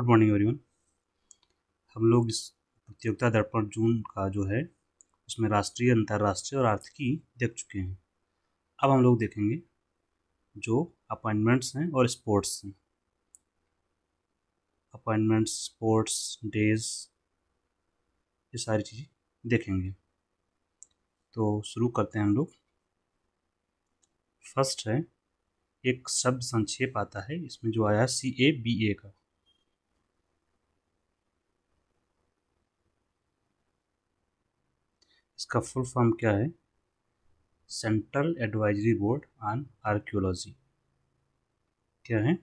Morning everyone. हम लोग इस प्रतियोगिता दर्पण जून का जो है उसमें राष्ट्रीय, अंतर्राष्ट्रीय और आर्थिकी देख चुके हैं। अब हम लोग देखेंगे जो अपॉइंटमेंट्स हैं और स्पोर्ट्स हैं। अपॉइंटमेंट्स, स्पोर्ट्स, डेज, ये सारी चीज़ें देखेंगे। तो शुरू करते हैं हम लोग। फर्स्ट है, एक शब्द संक्षेप आता है इसमें जो आया CABA का। इसका फुल फॉर्म क्या है? Central advisory board on archaeology. क्या है?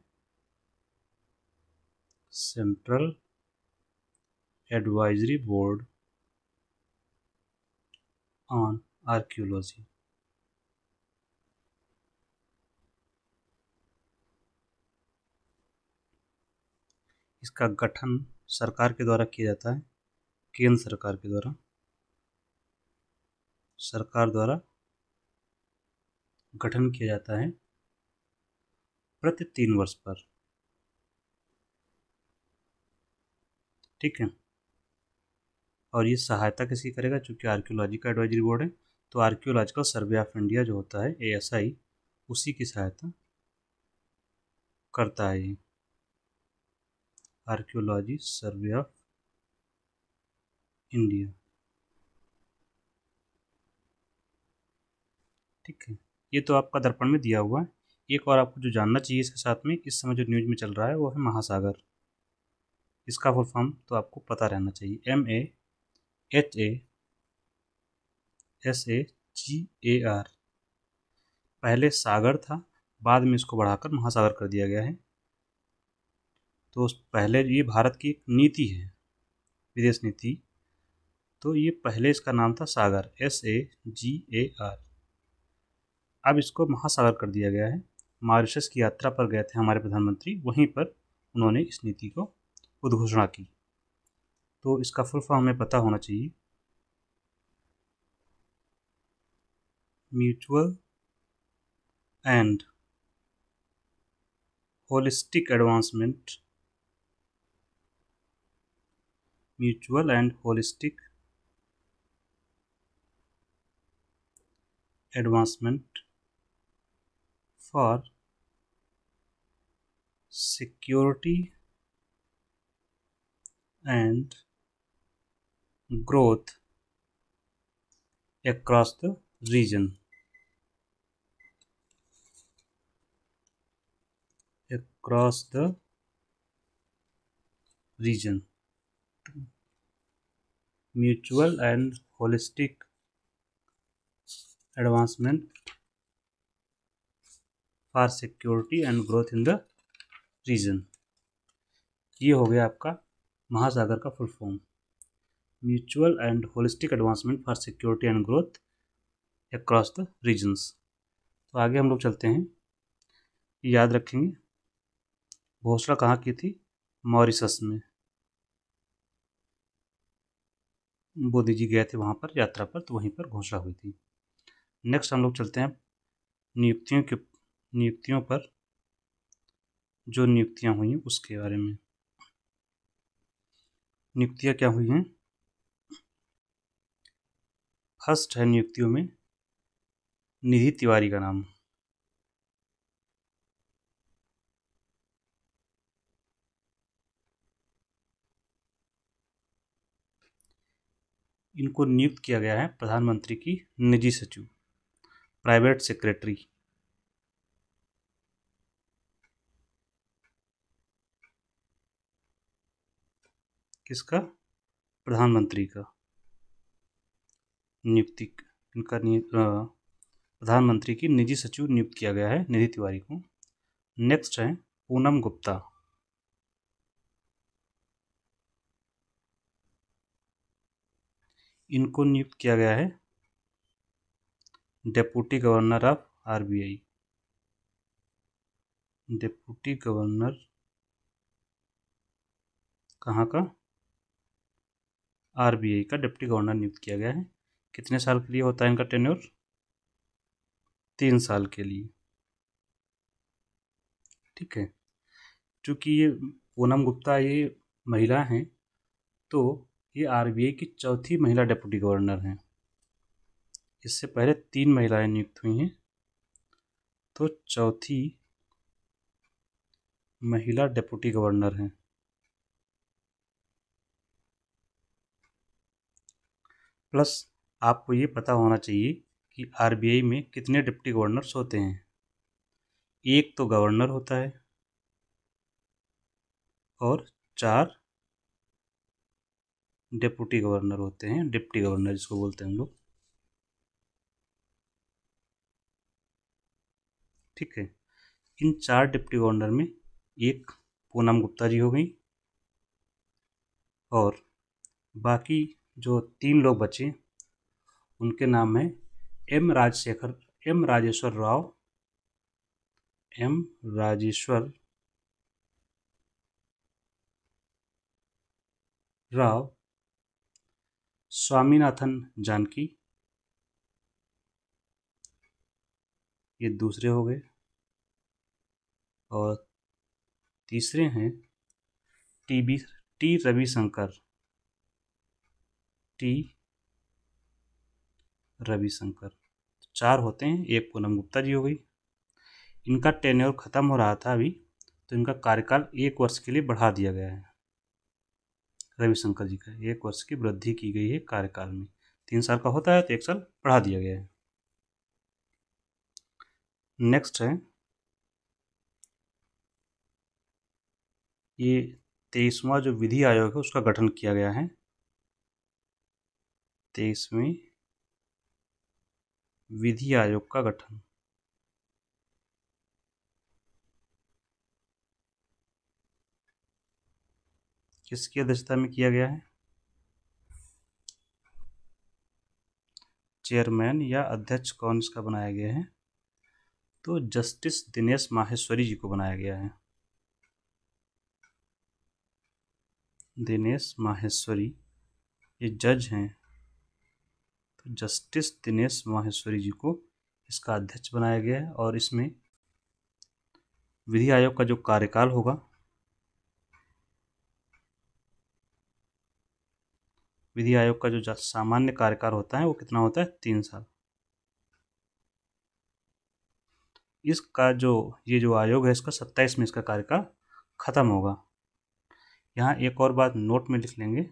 Central advisory board on archaeology. इसका गठन सरकार के द्वारा किया जाता है, केंद्र सरकार के द्वारा। सरकार द्वारा गठन किया जाता है प्रति 3 वर्ष पर। ठीक है। और ये सहायता किसकी करेगा? चूंकि आर्कियोलॉजी का एडवाइजरी बोर्ड है तो आर्कियोलॉजिकल सर्वे ऑफ इंडिया जो होता है ASI, उसी की सहायता करता है ये। Archaeology survey of India. ठीक है। ये तो आपका दर्पण में दिया हुआ है। एक और आपको जो जानना चाहिए इसके साथ में, इस समय जो न्यूज में चल रहा है वो है महासागर। इसका फुल फॉर्म तो आपको पता रहना चाहिए। MAHASAGAR। पहले सागर था, बाद में इसको बढ़ाकर महासागर कर दिया गया है। तो पहले ये भारत की एक नीति है, विदेश नीति। तो ये पहले इसका नाम था सागर, SAGAR। अब इसको महासागर कर दिया गया है। मॉरिशस की यात्रा पर गए थे हमारे प्रधानमंत्री, वहीं पर उन्होंने इस नीति को उद्घोषणा की। तो इसका फुल फॉर्म हमें पता होना चाहिए। Mutual and holistic advancement, mutual and holistic advancement for security and growth across the region, across the region। mutual and holistic advancement for security and growth in the region। ये हो गया आपका महासागर का full form, mutual and holistic advancement for security and growth across the regions. तो आगे हम लोग चलते हैं। याद रखेंगे घोषणा कहाँ की थी? मॉरिशस में। मोदी जी गए थे वहाँ पर यात्रा पर, तो वहीं पर घोषणा हुई थी। नेक्स्ट हम लोग चलते हैं नियुक्तियों पर। जो नियुक्तियाँ हुई हैं उसके बारे में। नियुक्तियाँ क्या हुई हैं? फर्स्ट है नियुक्तियों में निधि तिवारी का नाम। इनको नियुक्त किया गया है प्रधानमंत्री की निजी सचिव, प्राइवेट सेक्रेटरी। किसका? प्रधानमंत्री का नियुक्ति। इनका प्रधानमंत्री की निजी सचिव नियुक्त किया गया है निधि तिवारी को। नेक्स्ट है पूनम गुप्ता। इनको नियुक्त किया गया है deputy governor of RBI। Deputy governor कहाँ का? RBI का डिप्टी गवर्नर नियुक्त किया गया है। कितने साल के लिए होता है इनका टेन्योर? 3 साल के लिए। ठीक है। चूँकि ये पूनम गुप्ता ये महिला हैं, तो ये आरबीआई की चौथी महिला डिप्टी गवर्नर हैं। इससे पहले 3 महिलाएं नियुक्त हुई हैं, तो चौथी महिला डिप्टी गवर्नर हैं। प्लस आपको ये पता होना चाहिए कि आरबीआई में कितने डिप्टी गवर्नर्स होते हैं। एक तो गवर्नर होता है और 4 डिप्टी गवर्नर होते हैं, डिप्टी गवर्नर जिसको बोलते हैं हम लोग। ठीक है, इन 4 डिप्टी गवर्नर में एक पूनम गुप्ता जी हो गई, और बाकी जो 3 लोग बचे उनके नाम है एम राजेश्वर राव, एम राजेश्वर राव, स्वामीनाथन जानकी, ये दूसरे हो गए, और तीसरे हैं टी रविशंकर, टी रविशंकर। 4 होते हैं, एक पूनम गुप्ता जी हो गई। इनका टेन्योर खत्म हो रहा था अभी, तो इनका कार्यकाल 1 वर्ष के लिए बढ़ा दिया गया है। रविशंकर जी का 1 वर्ष की वृद्धि की गई है कार्यकाल में। 3 साल का होता है तो 1 साल बढ़ा दिया गया है। नेक्स्ट है ये 23वां जो विधि आयोग है उसका गठन किया गया है। 23वें विधि आयोग का गठन किसकी अध्यक्षता में किया गया है? चेयरमैन या अध्यक्ष कौन इसका बनाया गया है? तो जस्टिस दिनेश माहेश्वरी जी को बनाया गया है। दिनेश माहेश्वरी ये जज हैं, तो जस्टिस दिनेश माहेश्वरी जी को इसका अध्यक्ष बनाया गया है। और इसमें विधि आयोग का जो कार्यकाल होगा, विधि आयोग का जो सामान्य कार्यकाल होता है वो कितना होता है? 3 साल। इसका जो ये जो आयोग है इसका 27 में इसका कार्यकाल खत्म होगा। यहाँ एक और बात नोट में लिख लेंगे,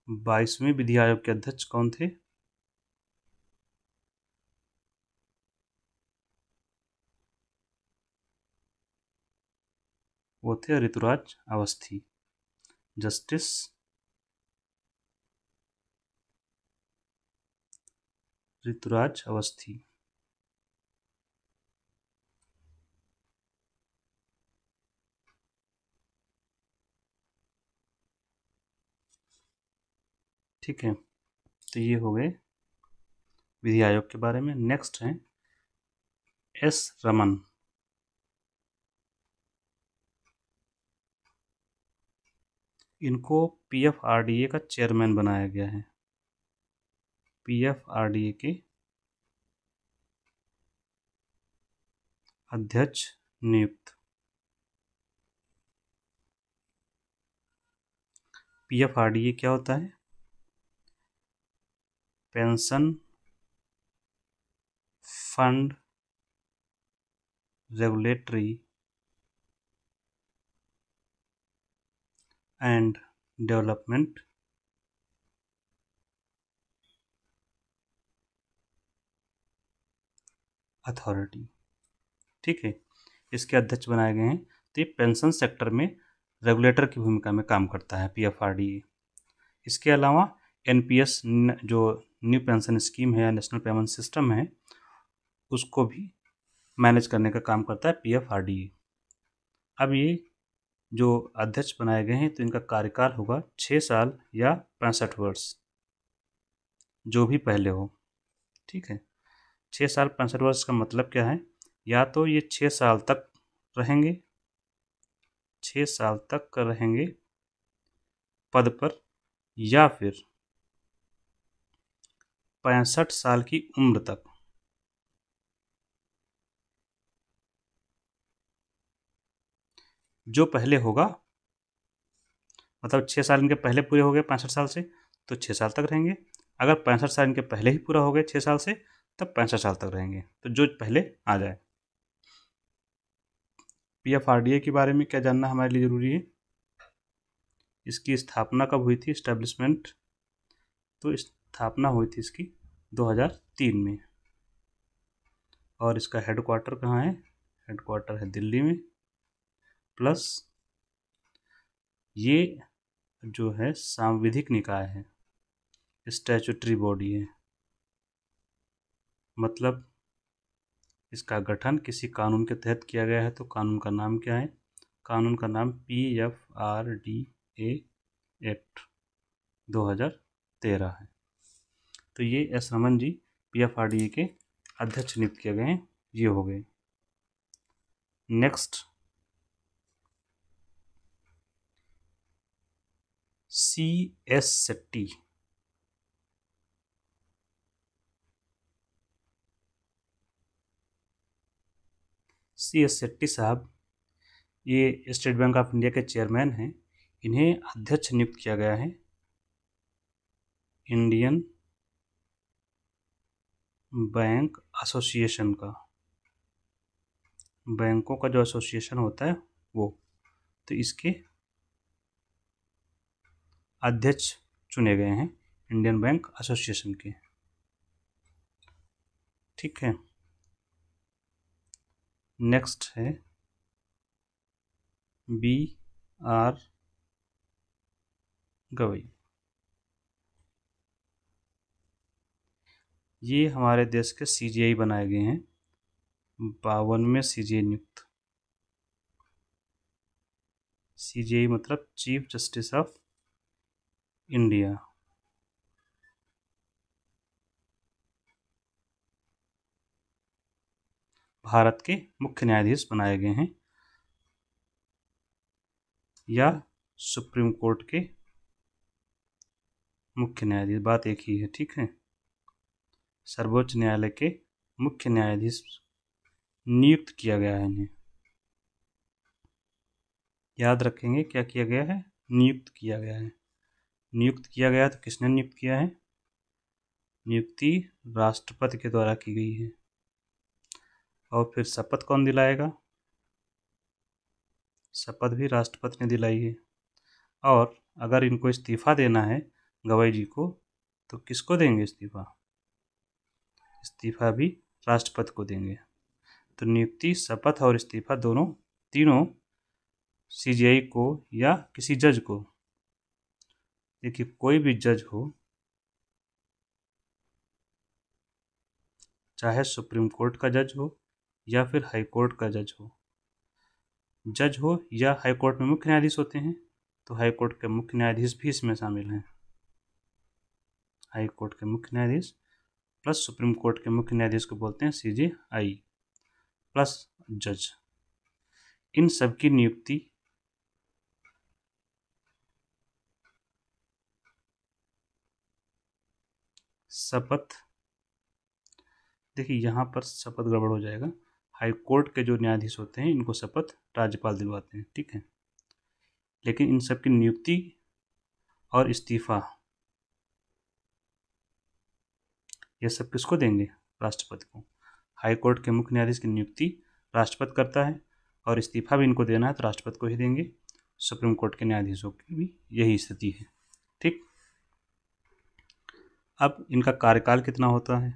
22वें विधि आयोग के अध्यक्ष कौन थे? वो थे ऋतुराज अवस्थी, जस्टिस ऋतुराज अवस्थी। ठीक है, तो ये हो गए विधि आयोग के बारे में। नेक्स्ट है एस रमन। इनको पीएफआरडीए का चेयरमैन बनाया गया है। पीएफआरडीए के अध्यक्ष नियुक्त। पीएफआरडीए क्या होता है? Pension fund regulatory and development authority. ठीक है, इसके अध्यक्ष बनाए गए हैं। तो ये पेंशन सेक्टर में रेगुलेटर की भूमिका में काम करता है पीएफआरडीए। इसके अलावा एनपीएस जो न्यू पेंशन स्कीम है या नेशनल पेमेंट सिस्टम है उसको भी मैनेज करने का काम करता है पीएफआरडीए। अब ये जो अध्यक्ष बनाए गए हैं तो इनका कार्यकाल होगा 6 साल या 65 वर्ष, जो भी पहले हो। ठीक है, 6 साल 65 वर्ष का मतलब क्या है? या तो ये 6 साल तक रहेंगे, 6 साल तक रहेंगे पद पर, या फिर 65 साल की उम्र तक, जो पहले होगा, मतलब 6 साल इनके पहले पूरे हो गए 65 साल से, तो 6 साल तक रहेंगे। अगर 65 साल इनके पहले ही पूरा हो गए 6 साल से, तब 65 साल तक रहेंगे। तो जो पहले आ जाए। PFRDA के बारे में क्या जानना हमारे लिए ज़रूरी है? इसकी स्थापना कब हुई थी? इस्टेब्लिशमेंट, तो स्थापना हुई थी इसकी 2003 में। और इसका हेडक्वार्टर कहाँ है? हेडक्वार्टर है दिल्ली में। प्लस ये जो है सांविधिक निकाय है, स्टैट्यूटरी बॉडी है, मतलब इसका गठन किसी कानून के तहत किया गया है। तो कानून का नाम क्या है? कानून का नाम PFRDA एक्ट 2013 है। तो ये एस रमन जी PFRDA के अध्यक्ष नियुक्त किए गए हैं। ये हो गए। Next, CS Shetty. CS Shetty साहब ये स्टेट बैंक ऑफ इंडिया के चेयरमैन हैं। इन्हें अध्यक्ष नियुक्त किया गया है इंडियन बैंक एसोसिएशन का। बैंकों का जो एसोसिएशन होता है वो, तो इसके अध्यक्ष चुने गए हैं इंडियन बैंक एसोसिएशन के। ठीक है। नेक्स्ट है BR गवई। ये हमारे देश के CJI बनाए गए हैं, 52वें CJI नियुक्त। CJI मतलब chief justice of India. Bharat के मुख्य न्यायाधीश बनाए गए हैं, या सुप्रीम कोर्ट के मुख्य न्यायाधीश, बात एक ही है। ठीक है। सर्वोच्च न्यायालय के मुख्य न्यायाधीश नियुक्त किया गया है इन्हें। याद रखेंगे क्या किया गया है? नियुक्त किया गया है। नियुक्त किया गया तो किसने नियुक्त किया है? नियुक्ति राष्ट्रपति के द्वारा की गई है। और फिर शपथ कौन दिलाएगा? शपथ भी राष्ट्रपति ने दिलाई है। और अगर इनको इस्तीफा देना है गवाई जी को, तो किसको देंगे इस्तीफा? इस्तीफा भी राष्ट्रपति को देंगे। तो नियुक्ति, शपथ और इस्तीफा दोनों, तीनों CJI को या किसी जज को, देखिए कोई भी जज हो, चाहे सुप्रीम कोर्ट का जज हो या फिर हाई कोर्ट का जज हो या हाई कोर्ट में मुख्य न्यायाधीश होते हैं, तो हाई कोर्ट के मुख्य न्यायाधीश भी इसमें शामिल हैं। हाई कोर्ट के मुख्य न्यायाधीश प्लस सुप्रीम कोर्ट के मुख्य न्यायाधीश को बोलते हैं CJI प्लस जज। इन सब की नियुक्ति शपथ, देखिए यहाँ पर शपथ गड़बड़ हो जाएगा। हाई कोर्ट के जो न्यायाधीश होते हैं इनको शपथ राज्यपाल दिलवाते हैं। ठीक है। लेकिन इन सब की नियुक्ति और इस्तीफा ये सब किसको देंगे? राष्ट्रपति को। हाई कोर्ट के मुख्य न्यायाधीश की नियुक्ति राष्ट्रपति करता है, और इस्तीफा भी इनको देना है तो राष्ट्रपति को ही देंगे। सुप्रीम कोर्ट के न्यायाधीशों की भी यही स्थिति है। ठीक। अब इनका कार्यकाल कितना होता है?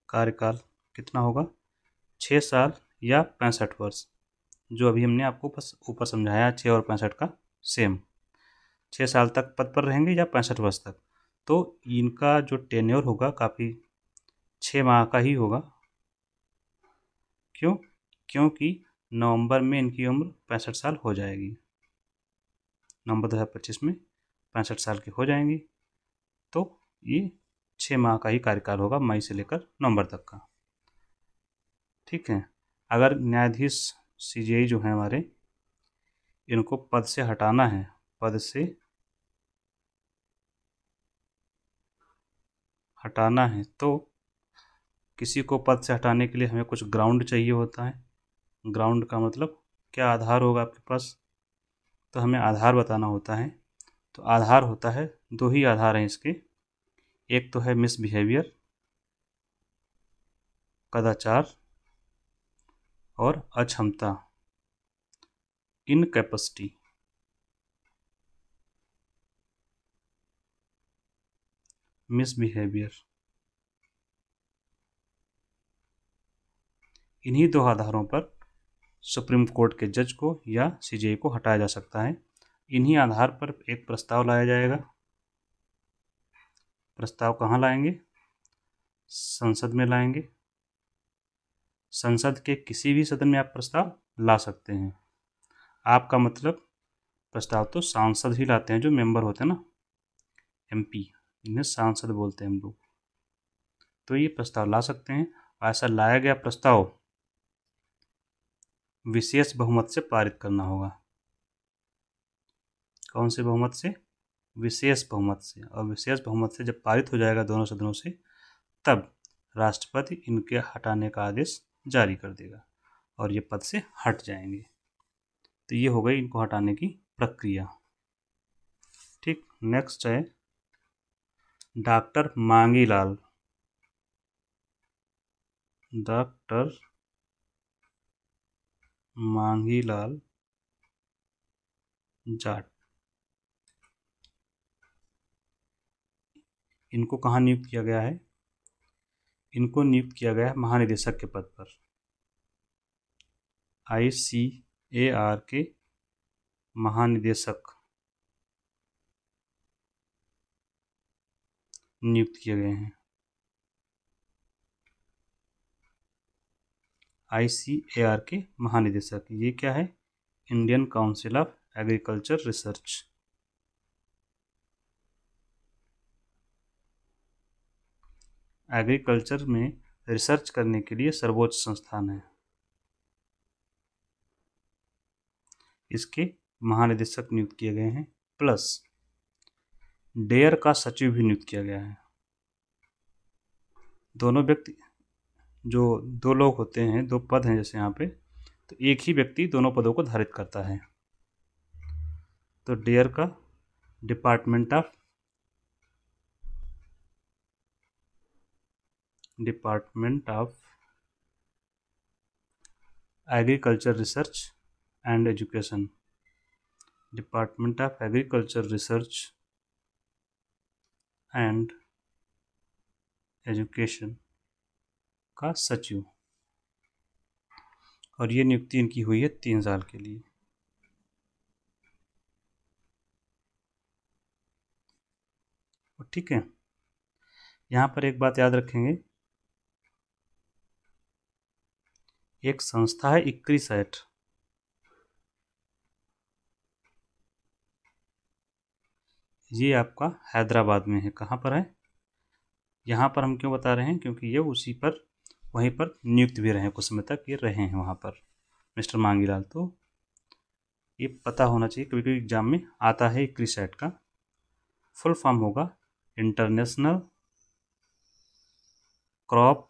कार्यकाल कितना होगा? 6 साल या 65 वर्ष, जो अभी हमने आपको बस ऊपर समझाया, 6 और 65 का सेम। 6 साल तक पद पर रहेंगे या 65 वर्ष तक। तो इनका जो टेन्योर होगा काफ़ी 6 माह का ही होगा। क्यों? क्योंकि नवंबर में इनकी उम्र 65 साल हो जाएगी। नवंबर 2025 में 65 साल के हो जाएंगी। तो ये 6 माह का ही कार्यकाल होगा, मई से लेकर नवंबर तक का। ठीक है। अगर न्यायाधीश CJI जो है हमारे, इनको पद से हटाना है, पद से हटाना है, तो किसी को पद से हटाने के लिए हमें कुछ ग्राउंड चाहिए होता है। ग्राउंड का मतलब क्या आधार होगा आपके पास? तो हमें आधार बताना होता है। तो आधार होता है, दो ही आधार हैं इसके। एक तो है मिसबिहेवियर, कदाचार, और अक्षमता, इनकैपेसिटी। मिसबिहेवियर, इन्हीं दो आधारों पर सुप्रीम कोर्ट के जज को या सीजेआई को हटाया जा सकता है। इन्हीं आधार पर एक प्रस्ताव लाया जाएगा। प्रस्ताव कहाँ लाएंगे? संसद में लाएंगे। संसद के किसी भी सदन में आप प्रस्ताव ला सकते हैं। आपका मतलब प्रस्ताव तो सांसद ही लाते हैं, जो मेंबर होते हैं ना, एमपी, इन्हें सांसद बोलते हैं हम लोग। तो ये प्रस्ताव ला सकते हैं। ऐसा लाया गया प्रस्ताव विशेष बहुमत से पारित करना होगा। कौन से बहुमत से? विशेष बहुमत से। और विशेष बहुमत से जब पारित हो जाएगा दोनों सदनों से, तब राष्ट्रपति इनके हटाने का आदेश जारी कर देगा और ये पद से हट जाएंगे। तो ये हो गई इनको हटाने की प्रक्रिया। ठीक, नेक्स्ट है डॉक्टर मांगीलाल। डॉक्टर मांगीलाल जाट। इनको कहाँ नियुक्त किया गया है? इनको नियुक्त किया गया है महानिदेशक के पद पर। ICAR के महानिदेशक नियुक्त किए गए हैं। ICAR के महानिदेशक, ये क्या है? Indian council of agriculture research. Agriculture में रिसर्च करने के लिए सर्वोच्च संस्थान है। इसके महानिदेशक नियुक्त किए गए हैं, प्लस डेयर का सचिव भी नियुक्त किया गया है। दोनों व्यक्ति, जो दो लोग होते हैं, दो पद हैं जैसे यहाँ पे, तो एक ही व्यक्ति दोनों पदों को धारित करता है। तो डेयर का department of agriculture research and education, department of agriculture research and education का सचिव। और ये नियुक्ति इनकी हुई है 3 साल के लिए। ठीक है, यहाँ पर एक बात याद रखेंगे, एक संस्था है ICRISAT। ये आपका हैदराबाद में है। कहाँ पर है? यहाँ पर हम क्यों बता रहे हैं? क्योंकि ये उसी पर, वहीं पर नियुक्त भी रहे, कुछ समय तक ये रहे हैं वहाँ पर, मिस्टर मांगीलाल। तो ये पता होना चाहिए, कभी कभी एग्जाम में आता है। ICRISAT का फुल फॉर्म होगा international crop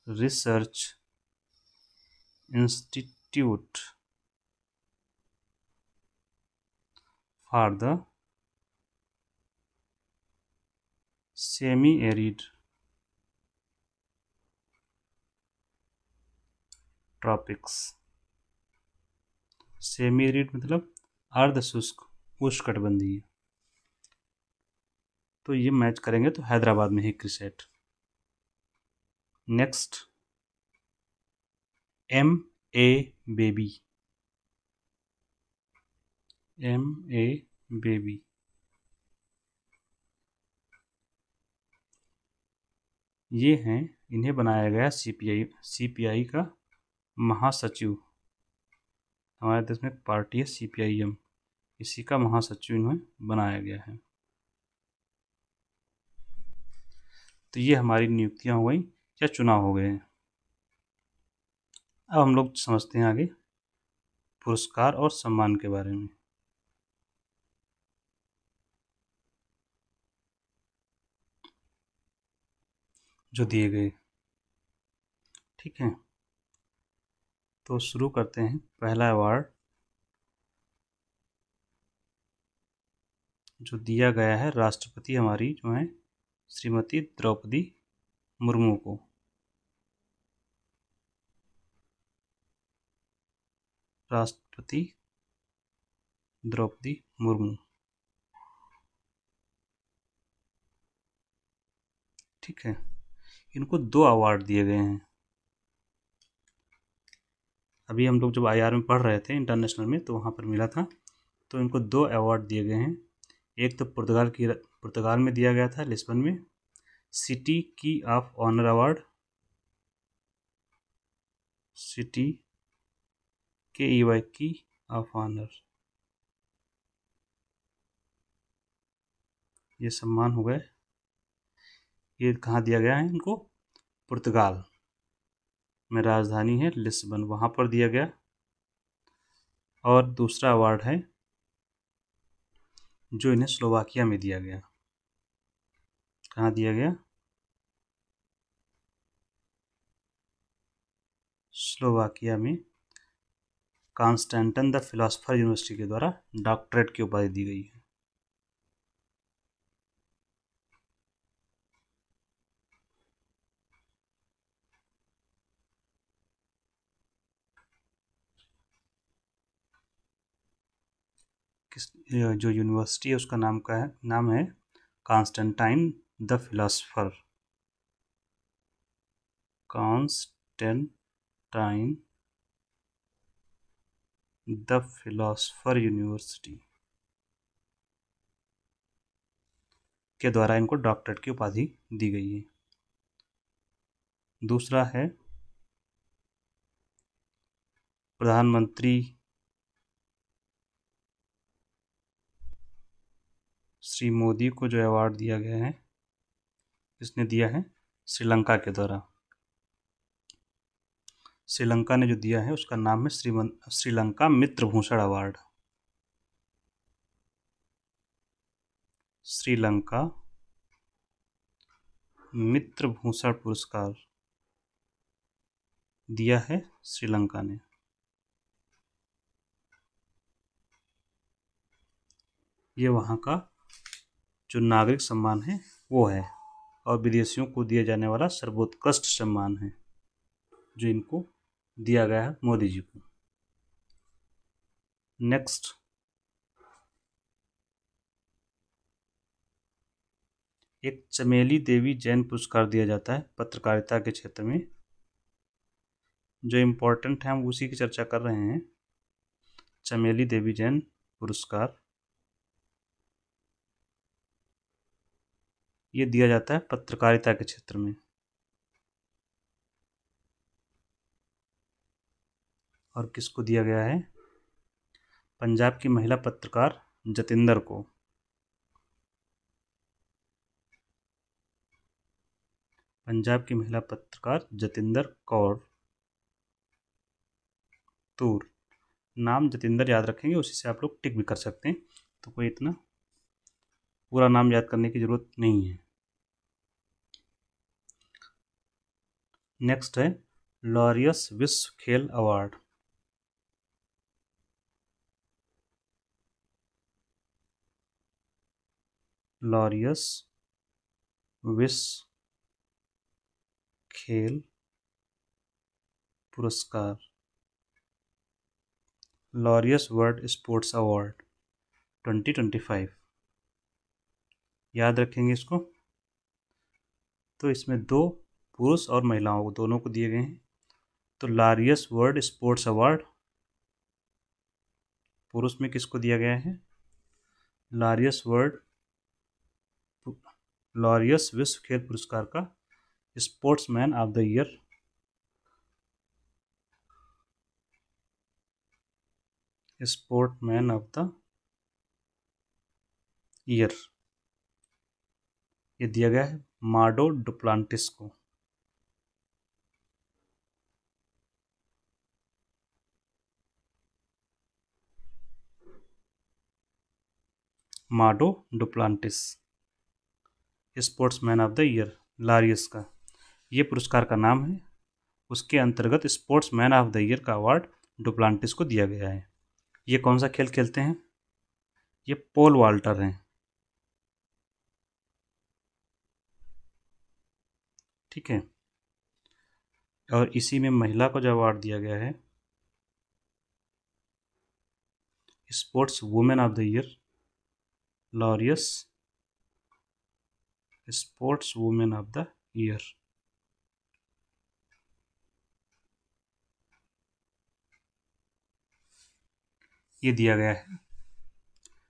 research institute for the semi arid tropics. Semi arid मतलब अर्ध शुष्क, उष्णकटिबंधीय। तो ये मैच करेंगे तो हैदराबाद में है ICRISAT। Next, MA baby. MA baby, ये हैं, इन्हें बनाया गया CPI का महासचिव। हमारे देश में एक पार्टी है CPIM, इसी का महासचिव इन्हें बनाया गया है। तो ये हमारी नियुक्तियां हो गई या चुनाव हो गए हैं। अब हम लोग समझते हैं आगे पुरस्कार और सम्मान के बारे में। जो दिए गए, ठीक है। तो शुरू करते हैं। पहला अवार्ड जो दिया गया है राष्ट्रपति हमारी जो है श्रीमती द्रौपदी मुर्मू को। राष्ट्रपति द्रौपदी मुर्मू, ठीक है। इनको 2 अवार्ड दिए गए हैं। अभी हम लोग जब IR में पढ़ रहे थे इंटरनेशनल में तो वहाँ पर मिला था। तो इनको 2 अवार्ड दिए गए हैं। एक तो पुर्तगाल में दिया गया था, लिस्बन में, city key of honour award, city KEY key of honour. ये सम्मान हो गए। ये कहाँ दिया गया है इनको? पुर्तगाल में, राजधानी है लिस्बन, वहाँ पर दिया गया। और दूसरा अवार्ड है जो इन्हें स्लोवाकिया में दिया गया। कहाँ दिया गया? स्लोवाकिया में, कॉन्स्टेंटन द फिलोसफर यूनिवर्सिटी के द्वारा डॉक्टरेट की उपाधि दी गई है। जो यूनिवर्सिटी है उसका नाम है Constantine the philosopher. Constantine the philosopher university के द्वारा इनको डॉक्टरेट की उपाधि दी गई है। दूसरा है प्रधानमंत्री श्री मोदी को जो अवार्ड दिया गया है, इसने दिया है श्रीलंका के द्वारा। श्रीलंका ने जो दिया है उसका नाम है श्रीलंका मित्र भूषण अवार्ड। श्रीलंका मित्र भूषण पुरस्कार दिया है श्रीलंका ने। ये वहाँ का जो नागरिक सम्मान है वो है, और विदेशियों को दिया जाने वाला सर्वोत्कृष्ट सम्मान है जो इनको दिया गया है मोदी जी को। नेक्स्ट, एक चमेली देवी जैन पुरस्कार दिया जाता है पत्रकारिता के क्षेत्र में। जो इम्पोर्टेंट है हम उसी की चर्चा कर रहे हैं। चमेली देवी जैन पुरस्कार ये दिया जाता है पत्रकारिता के क्षेत्र में। और किसको दिया गया है? पंजाब की महिला पत्रकार जतिंदर को। पंजाब की महिला पत्रकार जतिंदर कौर तूर। नाम जतिंदर याद रखेंगे, उसी से आप लोग टिक भी कर सकते हैं, तो कोई इतना पूरा नाम याद करने की जरूरत नहीं है। नेक्स्ट है लॉरियस विश्व खेल अवार्ड। लॉरियस विश्व खेल पुरस्कार, लॉरियस वर्ल्ड स्पोर्ट्स अवार्ड 2025। याद रखेंगे इसको। तो इसमें 2 पुरुष और महिलाओं को दोनों को दिए गए हैं। तो लॉरियस वर्ल्ड स्पोर्ट्स अवार्ड पुरुष में किसको दिया गया है? लॉरियस विश्व खेल पुरस्कार का sportsman of the year sportsman of the year ये दिया गया है मार्डो डुप्लांटिस को। Mondo Duplantis sportsman of the year Laureus का ये पुरस्कार का नाम है। उसके अंतर्गत sports man of the year का अवार्ड डुप्लांटिस को दिया गया है। ये कौन सा खेल खेलते हैं? ये पोल वॉल्टर हैं। ठीक है, और इसी में महिला को जो अवार्ड दिया गया है sports women of the year, Laureus sports women of the year. ये दिया गया है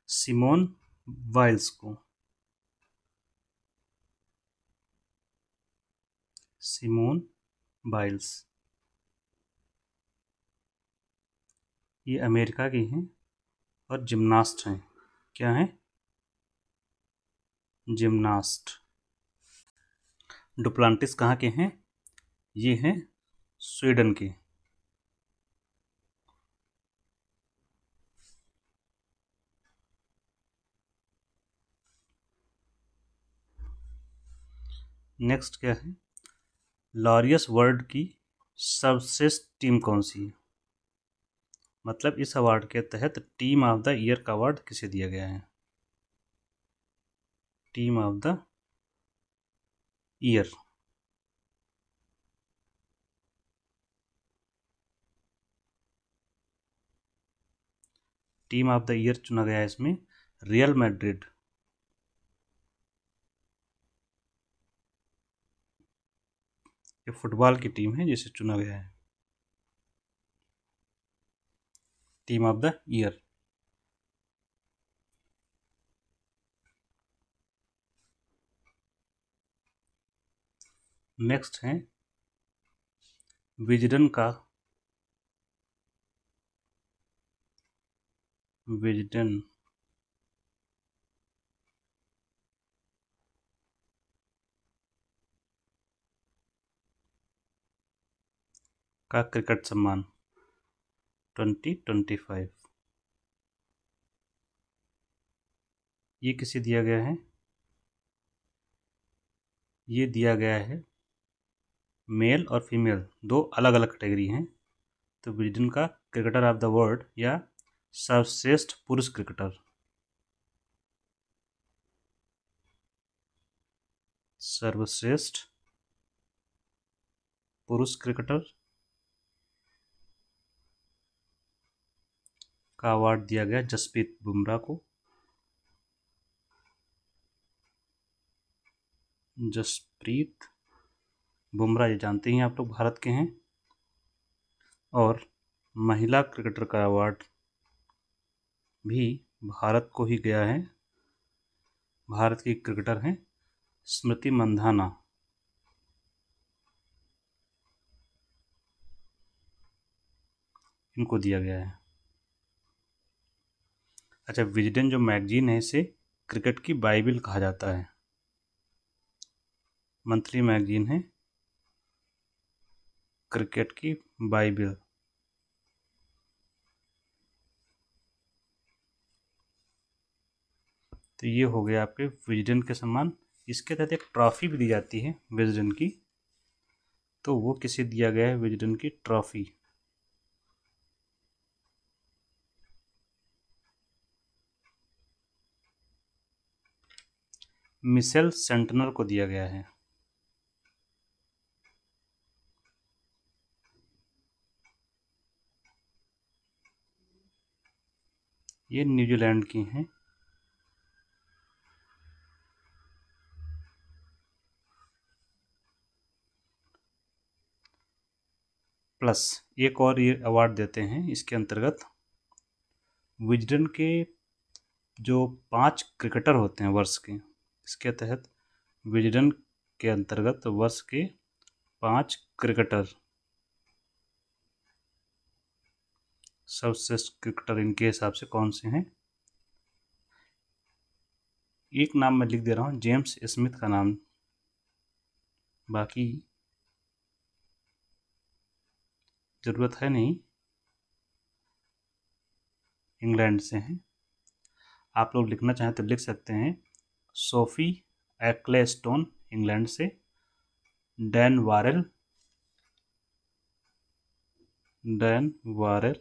सिमोन वाइल्स को। सिमोन बाइल्स ये अमेरिका की हैं और जिम्नास्ट हैं। क्या हैं? जिम्नास्ट। डुप्लांटिस कहाँ के हैं? ये हैं स्वीडन के। नेक्स्ट क्या है? लॉरियस वर्ल्ड की सर्वश्रेष्ठ टीम कौन सी है? मतलब इस अवार्ड के तहत टीम ऑफ द ईयर का अवार्ड किसे दिया गया है? Team of the year. Team of the year चुना गया है इसमें रियल मैड्रिड। ये फुटबॉल की टीम है जिसे चुना गया है team of the year. Next है विजडन का क्रिकेट सम्मान 2025 ये किसे दिया गया है? ये दिया गया है मेल और फीमेल, दो अलग अलग कैटेगरी हैं। तो विजडन का क्रिकेटर ऑफ द वर्ल्ड या सर्वश्रेष्ठ पुरुष क्रिकेटर, सर्वश्रेष्ठ पुरुष क्रिकेटर का अवार्ड दिया गया जसप्रीत बुमराह को। जसप्रीत बुमराह ये जानते ही आप लोग भारत के हैं। और महिला क्रिकेटर का अवार्ड भी भारत को ही गया है। भारत की क्रिकेटर हैं स्मृति मंधाना। इनको दिया गया है। अच्छा, विजडन जो मैगजीन है इसे क्रिकेट की बाइबल कहा जाता है। मंथली मैगजीन है क्रिकेट की बाइबल। तो ये हो गया आपके विजडन के सम्मान। इसके तहत एक ट्रॉफी भी दी जाती है विजडन की। तो वो किसे दिया गया है विजडन की ट्रॉफी? मिशेल सेंटनर को दिया गया है। ये न्यूजीलैंड की हैं। प्लस एक और ये अवार्ड देते हैं इसके अंतर्गत। विजडन के जो 5 क्रिकेटर होते हैं वर्ष के, इसके तहत विजडन के अंतर्गत वर्ष के 5 क्रिकेटर, सर्वश्रेष्ठ क्रिकेटर इनके हिसाब से कौन से हैं? एक नाम मैं लिख दे रहा हूँ, जेम्स स्मिथ का नाम, बाकी ज़रूरत है नहीं। इंग्लैंड से हैं। आप लोग लिखना चाहें तो लिख सकते हैं। सोफी एक्लेस्टोन इंग्लैंड से, डैन वारेल डैन वारेल,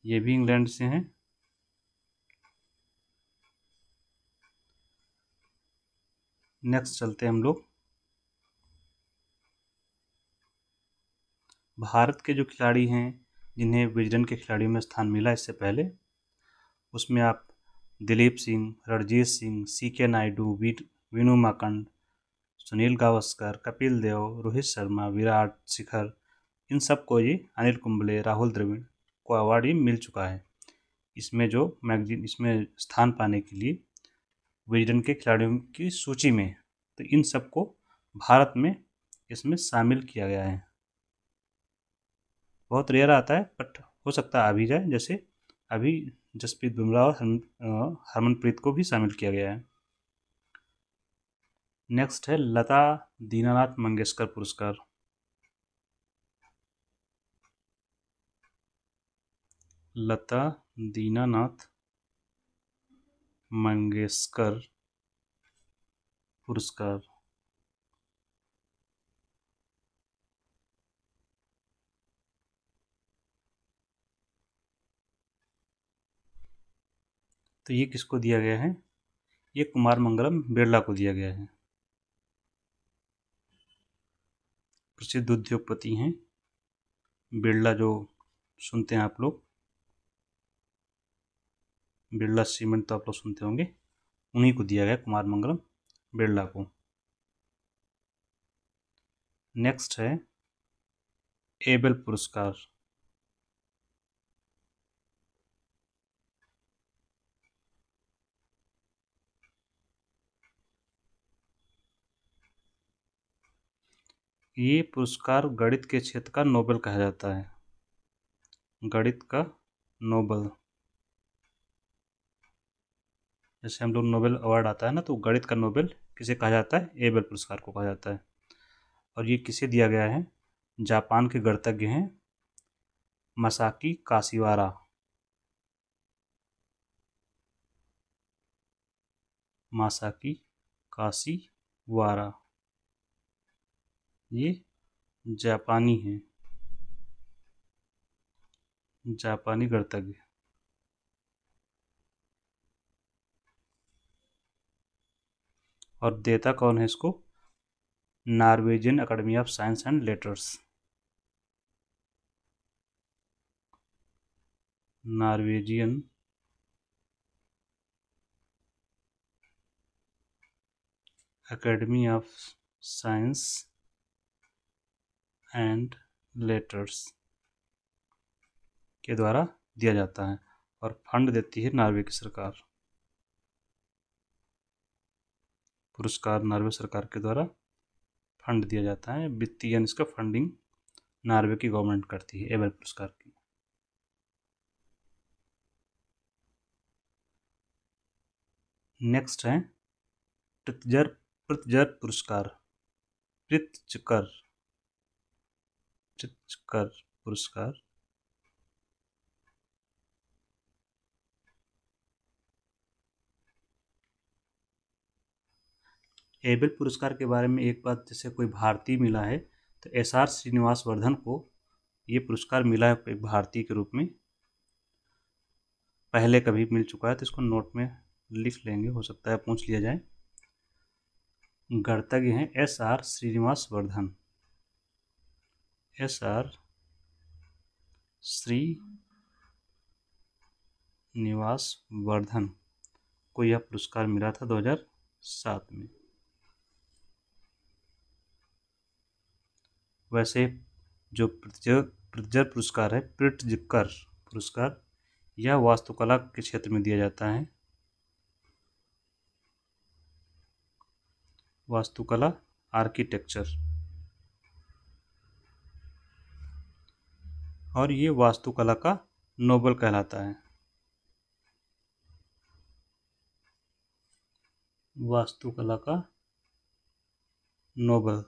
ये भी इंग्लैंड से हैं। नेक्स्ट चलते हैं हम लोग भारत के जो खिलाड़ी हैं जिन्हें विजडन के खिलाड़ियों में स्थान मिला इससे पहले, उसमें आप दिलीप सिंह, रणजीत सिंह, सीके नायडू, विनू माकंड, सुनील गावस्कर, कपिल देव, रोहित शर्मा, विराट, शिखर, इन सब को ये अनिल कुंबले, राहुल द्रविड़ को अवार्ड ये मिल चुका है। इसमें जो मैगजीन इसमें स्थान पाने के लिए विजडन के खिलाड़ियों की सूची में, तो इन सबको भारत में इसमें शामिल किया गया है। बहुत रेयर आता है बट हो सकता है आ भी जाए, जैसे अभी जसप्रीत बुमराह और हरमनप्रीत को भी शामिल किया गया है। नेक्स्ट है लता दीनानाथ मंगेशकर पुरस्कार। लता दीनानाथ मंगेशकर पुरस्कार तो ये किसको दिया गया है? ये कुमार मंगलम बिरला को दिया गया है। प्रसिद्ध उद्योगपति हैं बिरला, जो सुनते हैं आप लोग, बिरला सीमेंट तो आप लोग सुनते होंगे, उन्हीं को दिया गया कुमार मंगलम बिरला को। नेक्स्ट है एबेल पुरस्कार। ये पुरस्कार गणित के क्षेत्र का नोबेल कहा जाता है। गणित का नोबेल, जैसे हम लोग नोबेल अवार्ड आता है ना, तो गणित का नोबेल किसे कहा जाता है? एबेल पुरस्कार को कहा जाता है। और ये किसे दिया गया है? जापान के गणितज्ञ हैं मसाकी काशिवारा। मासाकी काशिवारा, ये जापानी हैं, जापानी गणितज्ञ। और देता कौन है इसको? Norwegian academy of science and letters. Norwegian academy of science and letters के द्वारा दिया जाता है और फंड देती है नॉर्वे की सरकार। पुरस्कार नॉर्वे सरकार के द्वारा फंड दिया जाता है, वित्तीय इसका फंडिंग नॉर्वे की गवर्नमेंट करती है एबेल पुरस्कार की। नेक्स्ट है प्रित्जर प्रित्जर पुरस्कार। प्रित्जकर प्रित्जकर पुरस्कार एबेल पुरस्कार के बारे में एक बात, जैसे कोई भारतीय मिला है तो एस.आर. श्रीनिवास वर्धन को ये पुरस्कार मिला है एक भारतीय के रूप में। पहले कभी मिल चुका है तो इसको नोट में लिख लेंगे, हो सकता है पूछ लिया जाए। गणितज्ञ हैं एस.आर. श्रीनिवास वर्धन। एस.आर. श्रीनिवास वर्धन को यह पुरस्कार मिला था 2007 में। वैसे जो प्रित्जर पुरस्कार है, प्रिट्जकर पुरस्कार, यह वास्तुकला के क्षेत्र में दिया जाता है। वास्तुकला, आर्किटेक्चर, और ये वास्तुकला का नोबेल कहलाता है। वास्तुकला का नोबेल।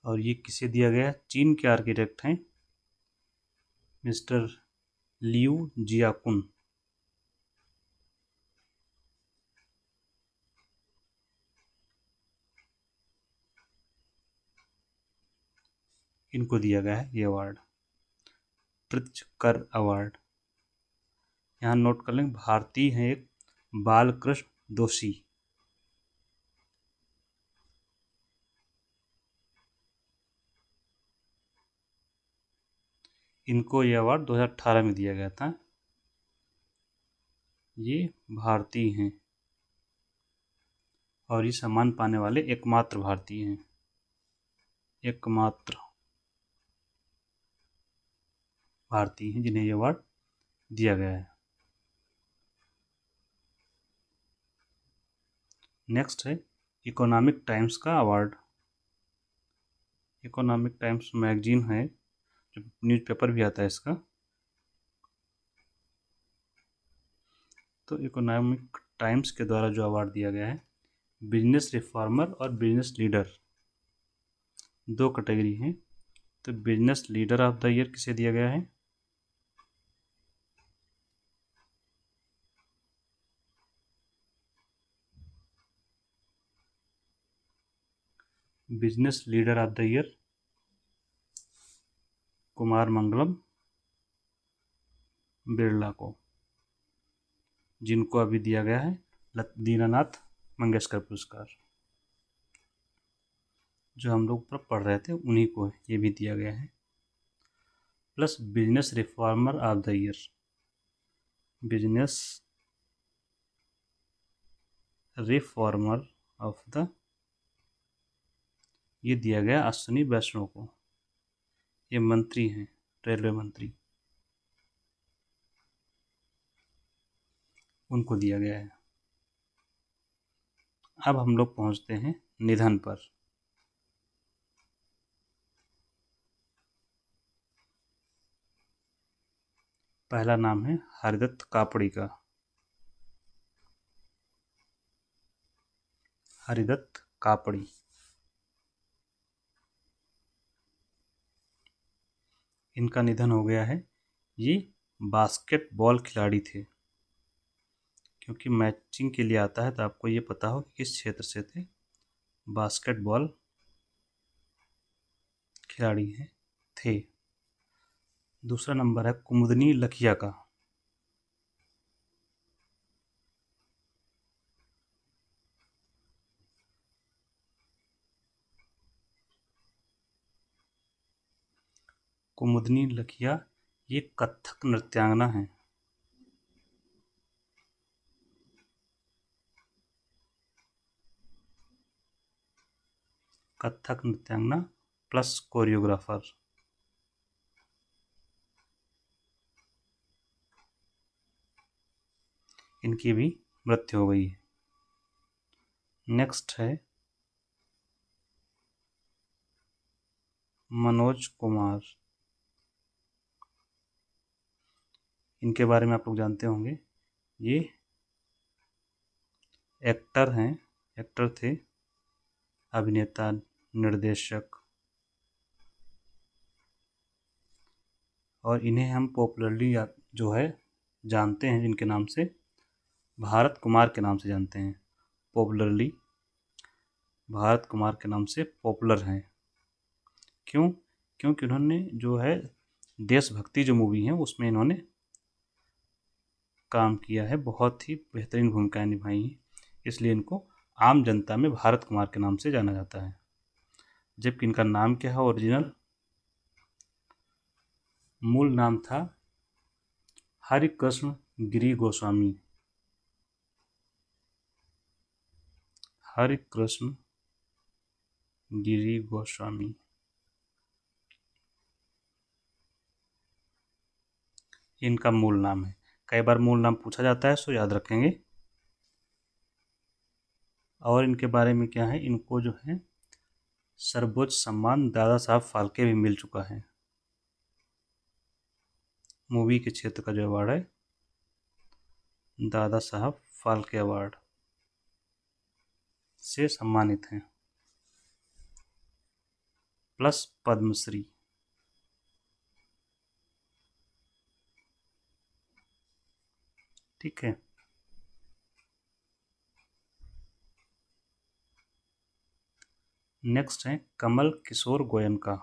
और ये किसे दिया गया? चीन के आर्किटेक्ट हैं मिस्टर लियू जियाकुन। इनको दिया गया है ये अवार्ड, प्रित्जकर अवार्ड। यहाँ नोट कर लें, भारतीय हैं एक बालकृष्ण दोषी। इनको ये अवार्ड 2018 में दिया गया था। ये भारतीय हैं और ये सम्मान पाने वाले एकमात्र भारतीय हैं, एकमात्र भारतीय हैं जिन्हें ये अवार्ड दिया गया है। नेक्स्ट है इकोनॉमिक टाइम्स का अवार्ड। इकोनॉमिक टाइम्स मैगजीन है, जो न्यूज़पेपर भी आता है इसका। तो इकोनॉमिक टाइम्स के द्वारा जो अवार्ड दिया गया है, बिजनेस रिफॉर्मर और बिजनेस लीडर, दो कैटेगरी हैं। तो business leader of the year किसे दिया गया है? Business leader of the year Kumar Mangalam Birla को, जिनको अभी दिया गया है दीनानाथ मंगेशकर पुरस्कार, जो हम लोग पर पढ़ रहे थे उन्हीं को ये भी दिया गया है। Plus business reformer of the year, business reformer of the, ये दिया गया अश्विनी वैष्णव को। ये मंत्री हैं, रेलवे मंत्री, उनको दिया गया है। अब हम लोग पहुंचते हैं निधन पर। पहला नाम है हरिदत्त कापड़ी का, हरिदत्त कापड़ी। इनका निधन हो गया है। ये बास्केटबॉल खिलाड़ी थे, क्योंकि मैचिंग के लिए आता है तो आपको ये पता हो कि किस क्षेत्र से थे। बास्केटबॉल खिलाड़ी हैं थे। दूसरा नंबर है कुमुदनी लखिया का। कुमुदनी लखिया ये कथक नृत्यांगना है। कथक नृत्यांगना प्लस कोरियोग्राफर। इनकी भी मृत्यु हो गई है। नेक्स्ट है मनोज कुमार। इनके बारे में आप लोग जानते होंगे, ये एक्टर हैं, एक्टर थे, अभिनेता, निर्देशक, और इन्हें हम पॉपुलरली जो है जानते हैं जिनके नाम से, भारत कुमार के नाम से जानते हैं। पॉपुलरली भारत कुमार के नाम से पॉपुलर हैं। क्यों? क्योंकि उन्होंने जो है देशभक्ति जो मूवी है उसमें इन्होंने काम किया है, बहुत ही बेहतरीन भूमिकाएं निभाई हैं, इसलिए इनको आम जनता में भारत कुमार के नाम से जाना जाता है। जबकि इनका नाम क्या है ओरिजिनल? मूल नाम था हरिकृष्ण गिरी गोस्वामी। हरिकृष्ण गिरी गोस्वामी। इनका मूल नाम है। कई बार मूल नाम पूछा जाता है, सो याद रखेंगे। और इनके बारे में क्या है, इनको जो है सर्वोच्च सम्मान दादा साहब फाल्के भी मिल चुका है। मूवी के क्षेत्र का जो अवार्ड है, दादा साहब फाल्के अवार्ड से सम्मानित हैं, प्लस पद्मश्री। ठीक है। नेक्स्ट है कमल किशोर गोयनका।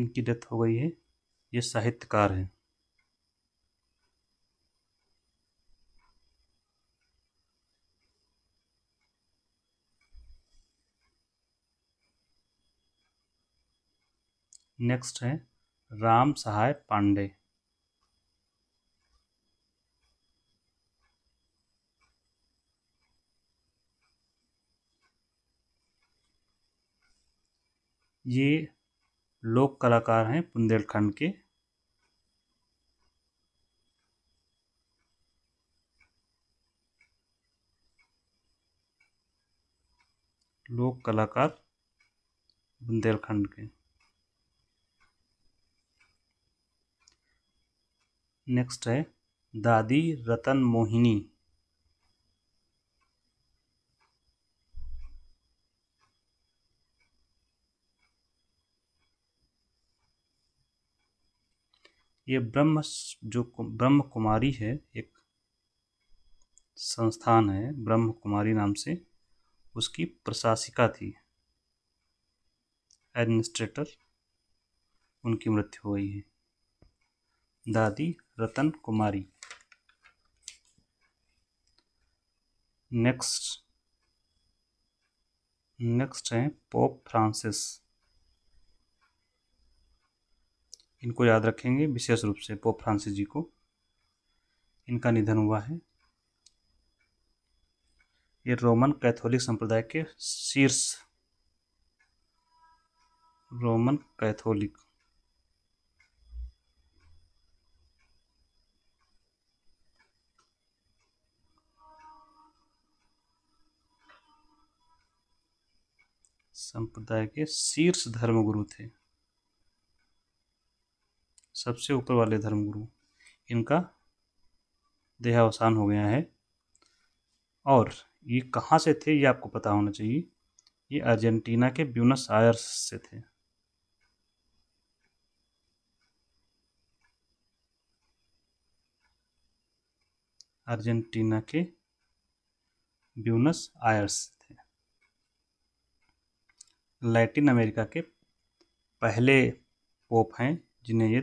इनकी डेथ हो गई है। ये साहित्यकार हैं। नेक्स्ट है राम सहाय पांडे। ये लोक कलाकार हैं बुंदेलखंड के। लोक कलाकार बुंदेलखंड के। नेक्स्ट है दादी रतन मोहिनी। ये ब्रह्म कुमारी है, एक संस्थान है ब्रह्म कुमारी नाम से, उसकी प्रशासिका थी, एडमिनिस्ट्रेटर। उनकी मृत्यु हो गई है। दादी रतन कुमारी। नेक्स्ट है पोप फ्रांसिस। इनको याद रखेंगे विशेष रूप से, पोप फ्रांसिस जी को। इनका निधन हुआ है। ये रोमन कैथोलिक संप्रदाय के शीर्ष रोमन कैथोलिक संप्रदाय के शीर्ष धर्मगुरु थे, सबसे ऊपर वाले धर्मगुरु। इनका देहावसान हो गया है। और ये कहाँ से थे ये आपको पता होना चाहिए। ये अर्जेंटीना के ब्यूनस आयर्स से थे। अर्जेंटीना के ब्यूनस आयर्स थे। लैटिन अमेरिका के पहले पोप हैं जिन्हें ये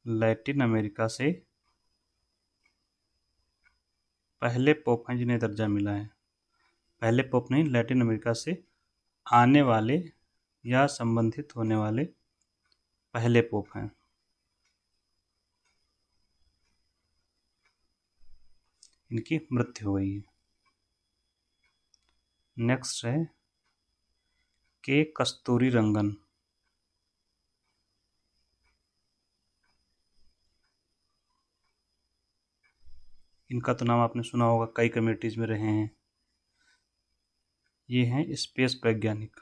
लैटिन अमेरिका से पहले पोप हैं जिन्हें दर्जा मिला है। पहले पोप नहीं, लैटिन अमेरिका से आने वाले या संबंधित होने वाले पहले पोप हैं। इनकी मृत्यु हो गई है। नेक्स्ट है के कस्तूरी रंगन। इनका तो नाम आपने सुना होगा, कई कम्युनिटीज में रहे हैं। ये हैं स्पेस वैज्ञानिक।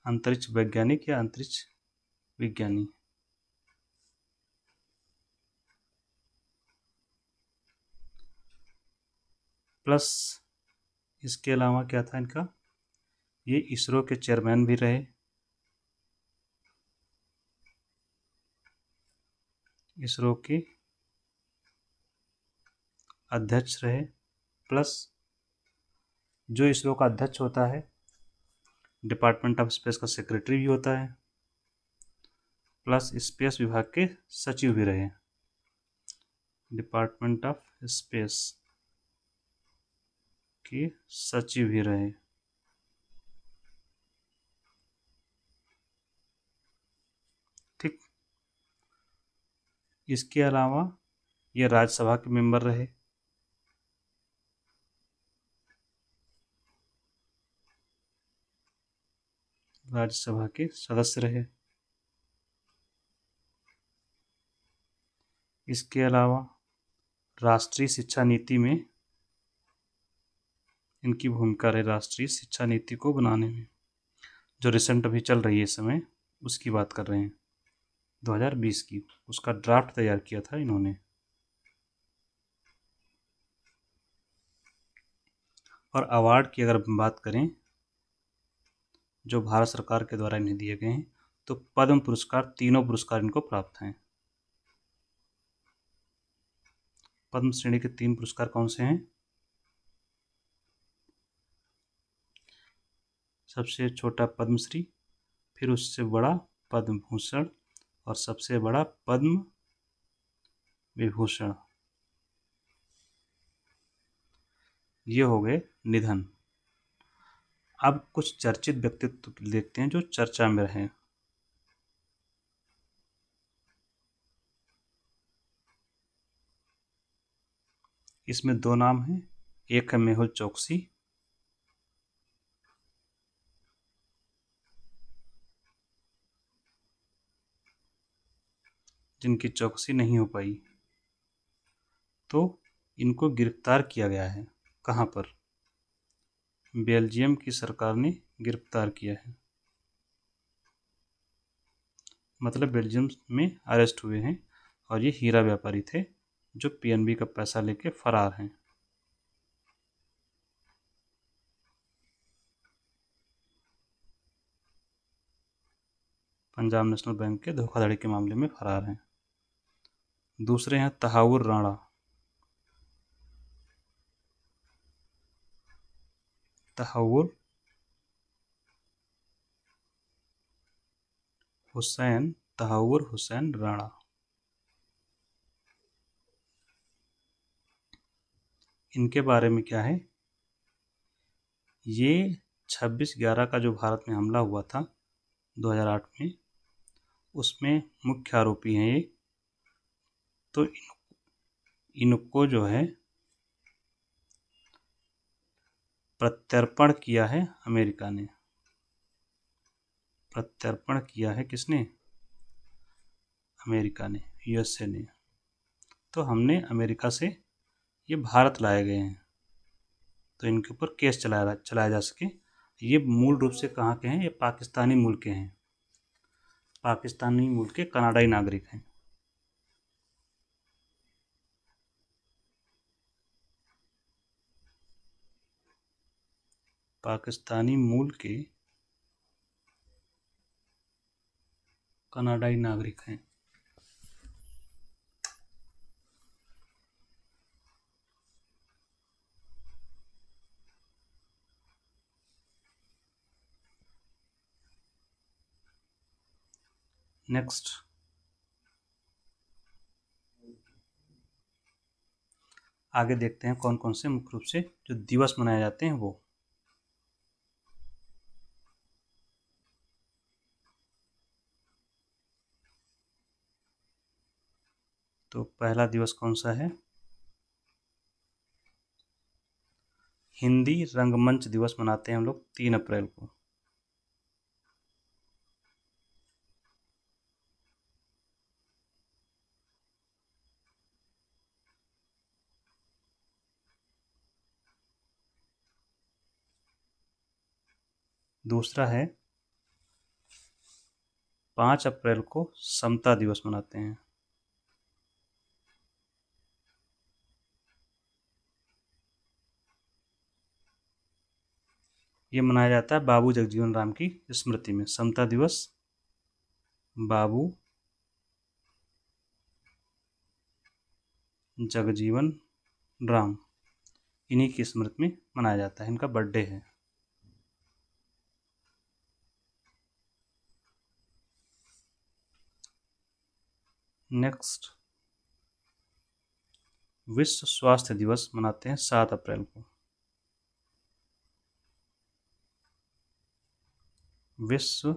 अंतरिक्ष वैज्ञानिक या अंतरिक्ष विज्ञानी। प्लस इसके अलावा क्या था इनका, ये इसरो के चेयरमैन भी रहे, इसरो के अध्यक्ष रहे। प्लस जो इसरो का अध्यक्ष होता है डिपार्टमेंट ऑफ स्पेस का सेक्रेटरी भी होता है। प्लस स्पेस विभाग के सचिव भी रहे, डिपार्टमेंट ऑफ स्पेस के सचिव भी रहे। ठीक। इसके अलावा ये राज्यसभा के मेंबर रहे। राज्यसभा के सदस्य रहे। इसके अलावा राष्ट्रीय शिक्षा नीति में इनकी भूमिका रही, राष्ट्रीय शिक्षा नीति को बनाने में, जो रिसेंट अभी चल रही है इस समय, उसकी बात कर रहे हैं 2020 की। उसका ड्राफ्ट तैयार किया था इन्होंने। और अवार्ड की अगर बात करें जो भारत सरकार के द्वारा इन्हें दिए गए हैं, तो पद्म पुरस्कार, तीनों पुरस्कार इनको प्राप्त हैं। पद्म श्रेणी के 3 पुरस्कार कौन से हैं? सबसे छोटा पद्मश्री, फिर उससे बड़ा पद्म भूषण और सबसे बड़ा पद्म विभूषण। ये हो गए निधन। अब कुछ चर्चित व्यक्तित्व देखते हैं जो चर्चा में रहे। इसमें दो नाम हैं, एक है मेहुल चोकसी, जिनकी चौकसी नहीं हो पाई, तो इनको गिरफ्तार किया गया है। कहाँ पर? बेल्जियम की सरकार ने गिरफ्तार किया है, मतलब बेल्जियम में अरेस्ट हुए हैं, और ये हीरा व्यापारी थे जो पीएनबी का पैसा लेके फरार हैं। पंजाब नेशनल बैंक के धोखाधड़ी के मामले में फरार हैं। दूसरे हैं तहावुर राणा। तहावुर हुसैन राणा। इनके बारे में क्या है? ये 26/11 का जो भारत में हमला हुआ था 2008 में, उसमें मुख्य आरोपी हैं ये। तो इनको जो है प्रत्यर्पण किया है अमेरिका ने। प्रत्यर्पण किया है किसने? अमेरिका ने, यूएसए ने। तो हमने अमेरिका से ये भारत लाए गए हैं, तो इनके ऊपर केस चलाया जा सके। ये मूल रूप से कहाँ के हैं? ये पाकिस्तानी मूल के हैं, पाकिस्तानी मूल के कनाडाई नागरिक हैं। पाकिस्तानी मूल के कनाडाई नागरिक हैं। नेक्स्ट, आगे देखते हैं कौन कौन से मुख्य रूप से जो दिवस मनाए जाते हैं वो। तो पहला दिवस कौन सा है? हिंदी रंगमंच दिवस मनाते हैं हम लोग 3 अप्रैल को। दूसरा है 5 अप्रैल को समता दिवस मनाते हैं। ये मनाया जाता है बाबू जगजीवन राम की स्मृति में। समता दिवस बाबू जगजीवन राम, इन्हीं की स्मृति में मनाया जाता है, इनका बर्थडे है। नेक्स्ट, विश्व स्वास्थ्य दिवस मनाते हैं 7 अप्रैल को। विश्व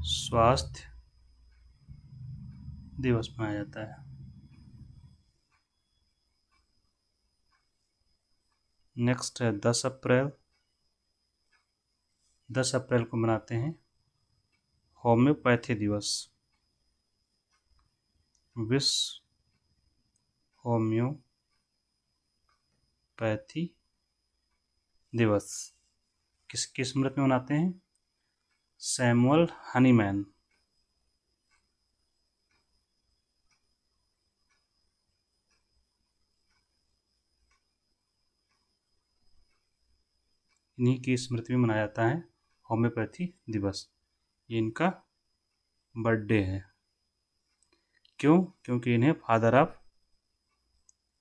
स्वास्थ्य दिवस मनाया जाता है। नेक्स्ट है 10 अप्रैल। 10 अप्रैल को मनाते हैं होम्योपैथी दिवस। विश्व होम्योपैथी दिवस किसकी स्मृति में मनाते हैं? Samuel Hahnemann. इन्हीं की स्मृति में मनाया जाता है होम्योपैथी दिवस। ये इनका बर्थडे है। क्यों? क्योंकि इन्हें फादर ऑफ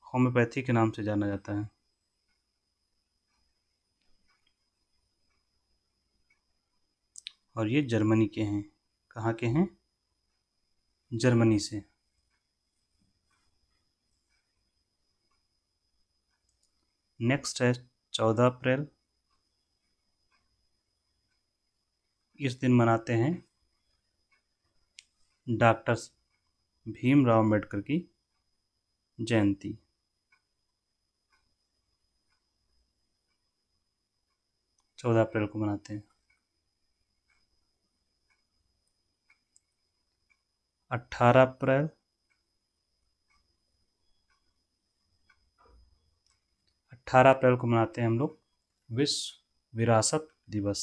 होम्योपैथी के नाम से जाना जाता है। और ये जर्मनी के हैं। कहाँ के हैं? जर्मनी से। नेक्स्ट है 14 अप्रैल। इस दिन मनाते हैं डॉक्टर भीमराव अम्बेडकर की जयंती। 14 अप्रैल को मनाते हैं। 18 अप्रैल। 18 अप्रैल को मनाते हैं हम लोग विश्व विरासत दिवस।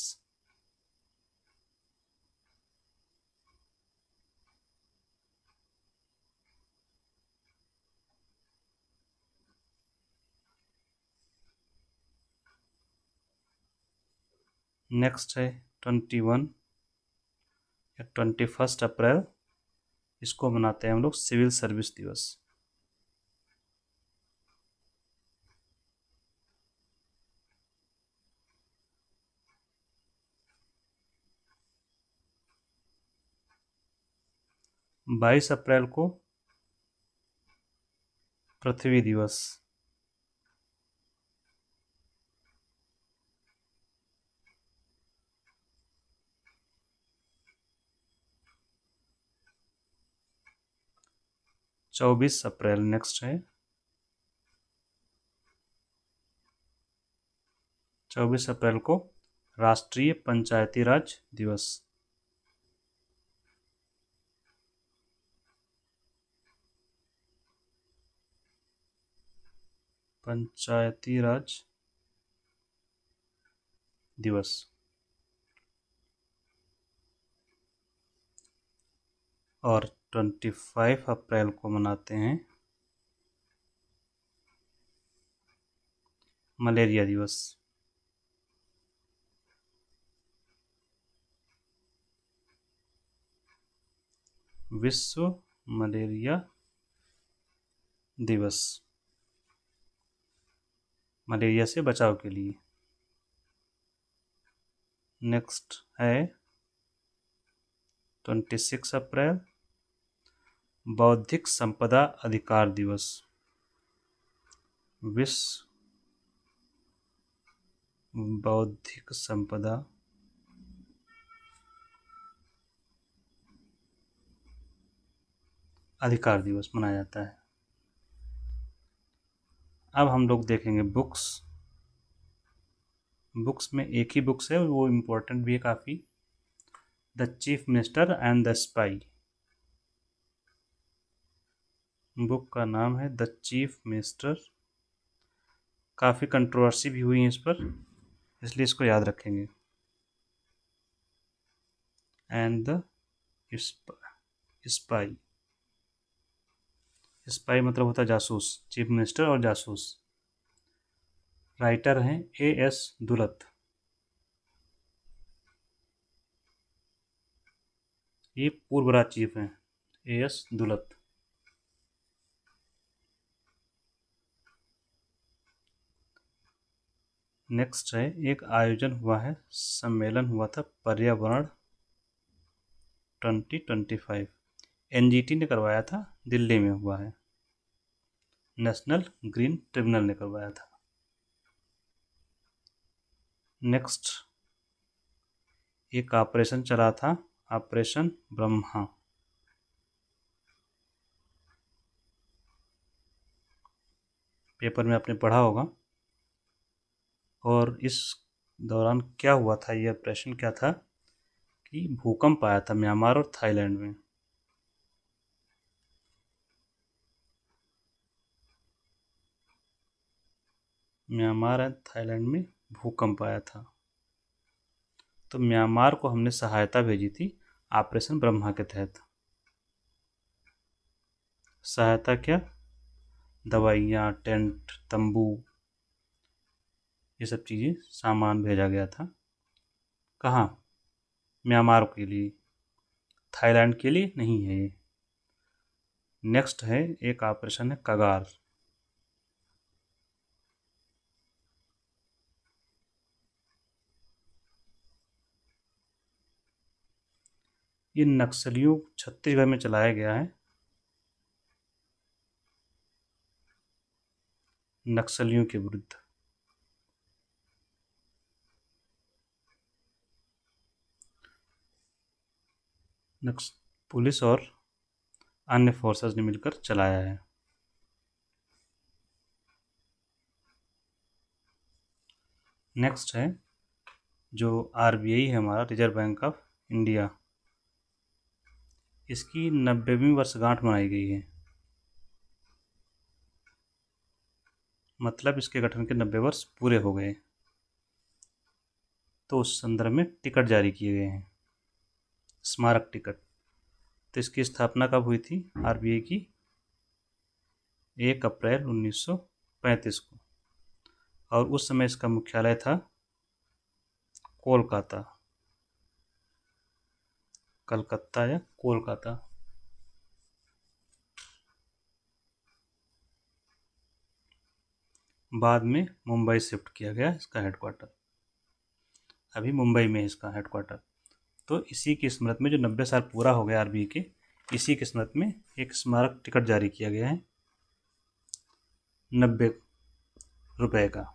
नेक्स्ट है 21 या 21 अप्रैल। इसको मनाते हैं हम लोग सिविल सर्विस दिवस। बाईस अप्रैल को पृथ्वी दिवस। चौबीस अप्रैल नेक्स्ट है। 24 अप्रैल को राष्ट्रीय पंचायती राज दिवस। पंचायती राज दिवस। और 25 अप्रैल को मनाते हैं मलेरिया दिवस। विश्व मलेरिया दिवस, मलेरिया से बचाव के लिए। नेक्स्ट है 26 अप्रैल बौद्धिक संपदा अधिकार दिवस। विश्व बौद्धिक संपदा अधिकार दिवस मनाया जाता है। अब हम लोग देखेंगे बुक्स। बुक्स में एक ही बुक्स है और वो इम्पोर्टेंट भी है काफ़ी। The chief minister and the spy. Book का नाम है द चीफ मिनिस्टर। काफ़ी कंट्रोवर्सी भी हुई है इस पर, इसलिए इसको याद रखेंगे। And the spy. स्पाई मतलब होता है जासूस, चीफ मिनिस्टर और जासूस। राइटर हैं A.S. दुलत। ये पूर्व राज चीफ हैं A.S. दुलत। नेक्स्ट है एक आयोजन हुआ है, सम्मेलन हुआ था पर्यावरण 2025। NGT ने करवाया था, दिल्ली में हुआ है। नेशनल ग्रीन ट्रिब्यूनल ने करवाया था। नेक्स्ट एक ऑपरेशन चला था, ऑपरेशन ब्रह्मा। पेपर में आपने पढ़ा होगा। और इस दौरान क्या हुआ था, ये ऑपरेशन क्या था कि भूकंप आया था म्यांमार और थाईलैंड में। म्यांमार और थाईलैंड में भूकंप आया था, तो म्यांमार को हमने सहायता भेजी थी ऑपरेशन ब्रह्मा के तहत। सहायता क्या? दवाइयाँ, टेंट, तंबू, ये सब चीज़ें, सामान भेजा गया था। कहाँ? म्यांमार के लिए, थाईलैंड के लिए नहीं है ये। नेक्स्ट है एक ऑपरेशन है कगार। ये नक्सलियों छत्तीसगढ़ में चलाया गया है। नक्सलियों के विरुद्ध पुलिस और अन्य फोर्सेस ने मिलकर चलाया है। नेक्स्ट है जो आरबीआई है हमारा, रिजर्व बैंक ऑफ इंडिया, इसकी 90वीं वर्षगांठ मनाई गई है। मतलब इसके गठन के 90 वर्ष पूरे हो गए, तो उस संदर्भ में टिकट जारी किए गए हैं, स्मारक टिकट। तो इसकी स्थापना कब हुई थी आरबीआई की? 1 अप्रैल 1935 को, और उस समय इसका मुख्यालय था कोलकाता, कलकत्ता या कोलकाता। बाद में मुंबई शिफ्ट किया गया इसका हेडक्वार्टर, अभी मुंबई में इसका हेडक्वार्टर। तो इसी की स्मृति में जो 90 साल पूरा हो गया आरबीआई के, इसी की स्मृति में एक स्मारक टिकट जारी किया गया है 90 रुपए का।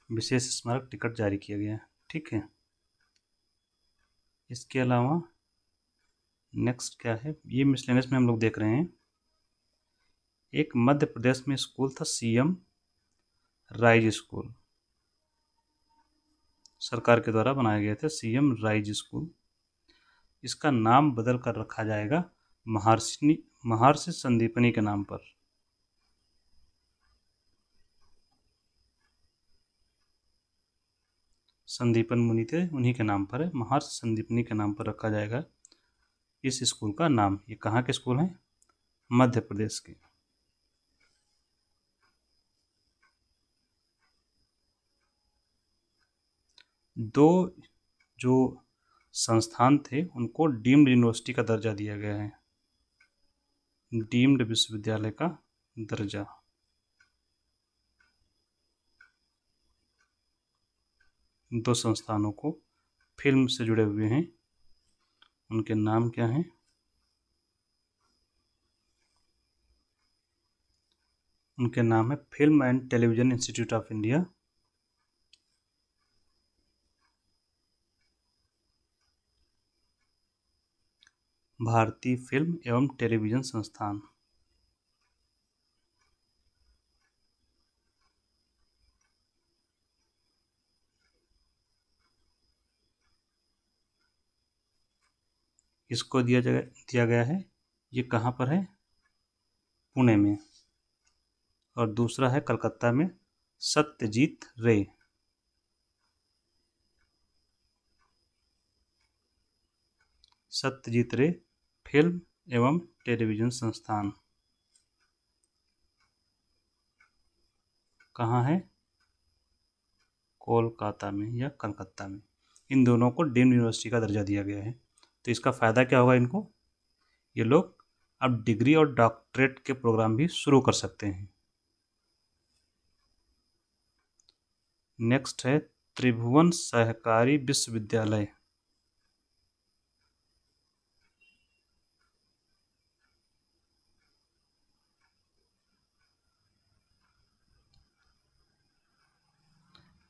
विशेष स्मारक टिकट जारी किया गया है, ठीक है। इसके अलावा नेक्स्ट क्या है, ये मिसलेनियस में हम लोग देख रहे हैं। एक मध्य प्रदेश में स्कूल था सीएम राइज स्कूल, सरकार के द्वारा बनाए गए थे सीएम राइज स्कूल। इसका नाम बदल कर रखा जाएगा महर्षि संदीपनी के नाम पर। संदीपन मुनि थे, उन्हीं के नाम पर है, महर्षि संदीपनी के नाम पर रखा जाएगा इस स्कूल का नाम। ये कहाँ के स्कूल हैं? मध्य प्रदेश के। दो जो संस्थान थे उनको डीम्ड यूनिवर्सिटी का दर्जा दिया गया है, डीम्ड विश्वविद्यालय का दर्जा। दो संस्थानों को फिल्म से जुड़े हुए हैं, उनके नाम क्या हैं? उनके नाम है film and television institute of India, भारतीय फिल्म एवं टेलीविज़न संस्थान। इसको दिया गया है, ये कहाँ पर है? पुणे में। और दूसरा है कलकत्ता में, सत्यजीत रे। सत्यजीत रे फिल्म एवं टेलीविज़न संस्थान कहाँ है? कोलकाता में या कलकत्ता में। इन दोनों को डीम्ड यूनिवर्सिटी का दर्जा दिया गया है। तो इसका फ़ायदा क्या होगा इनको? ये लोग अब डिग्री और डॉक्टरेट के प्रोग्राम भी शुरू कर सकते हैं। नेक्स्ट है त्रिभुवन सहकारी विश्वविद्यालय।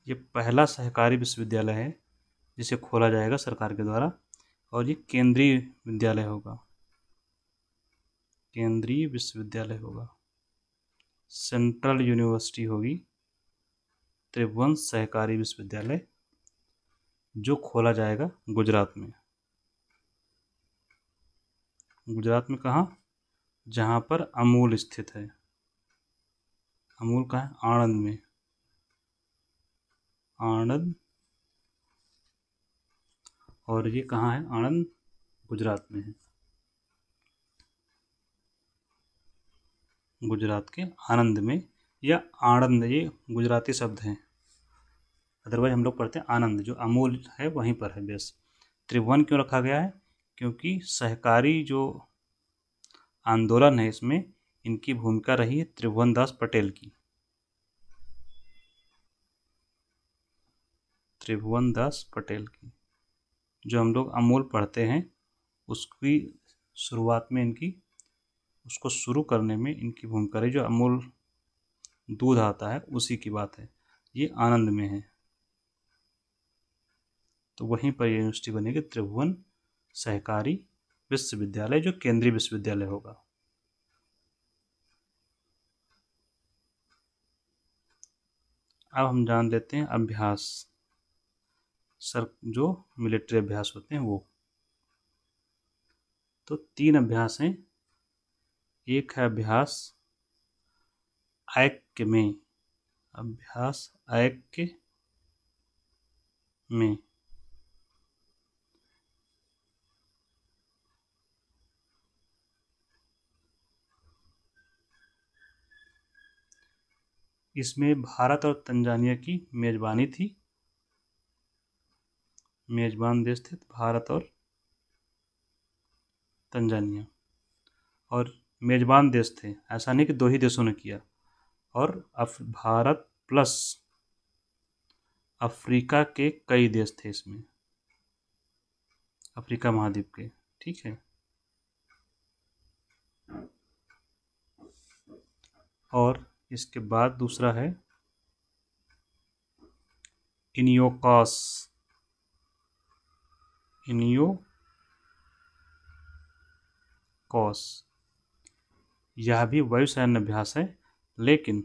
ये पहला सहकारी विश्वविद्यालय है जिसे खोला जाएगा सरकार के द्वारा, और ये केंद्रीय विद्यालय होगा, केंद्रीय विश्वविद्यालय होगा, सेंट्रल यूनिवर्सिटी होगी त्रिभुवन सहकारी विश्वविद्यालय, जो खोला जाएगा गुजरात में। गुजरात में कहाँ? जहाँ पर अमूल स्थित है। अमूल कहाँ है? आणंद में। आणंद, और ये कहाँ है? आणंद गुजरात में है, गुजरात के आणंद में या आणंद, ये गुजराती शब्द हैं, अदरवाइज हम लोग पढ़ते हैं आनंद। जो अमूल है वहीं पर है बेस। त्रिभुवन क्यों रखा गया है? क्योंकि सहकारी जो आंदोलन है इसमें इनकी भूमिका रही है त्रिभुवन दास पटेल की। त्रिभुवन दास पटेल की, जो हम लोग अमूल पढ़ते हैं उसकी शुरुआत में इनकी, उसको शुरू करने में इनकी भूमिका रही। जो अमूल दूध आता है उसी की बात है, ये आनंद में है। तो वहीं पर यूनिवर्सिटी बनेगी त्रिभुवन सहकारी विश्वविद्यालय, जो केंद्रीय विश्वविद्यालय होगा। अब हम जान लेते हैं अभ्यास, जो मिलिट्री अभ्यास होते हैं वो। तो 3 अभ्यास हैं। एक है अभ्यास ऐक्य में, अभ्यास ऐक्य में। इसमें भारत और तंजानिया की मेजबानी थी। मेजबान देश थे भारत और तंजानिया, और मेजबान देश थे, ऐसा नहीं कि 2 ही देशों ने किया। और भारत प्लस अफ्रीका के कई देश थे इसमें, अफ्रीका महाद्वीप के। ठीक है। और इसके बाद दूसरा है इनियोकॉस। इनियोकॉस यह भी वायुसैन्य अभ्यास है, लेकिन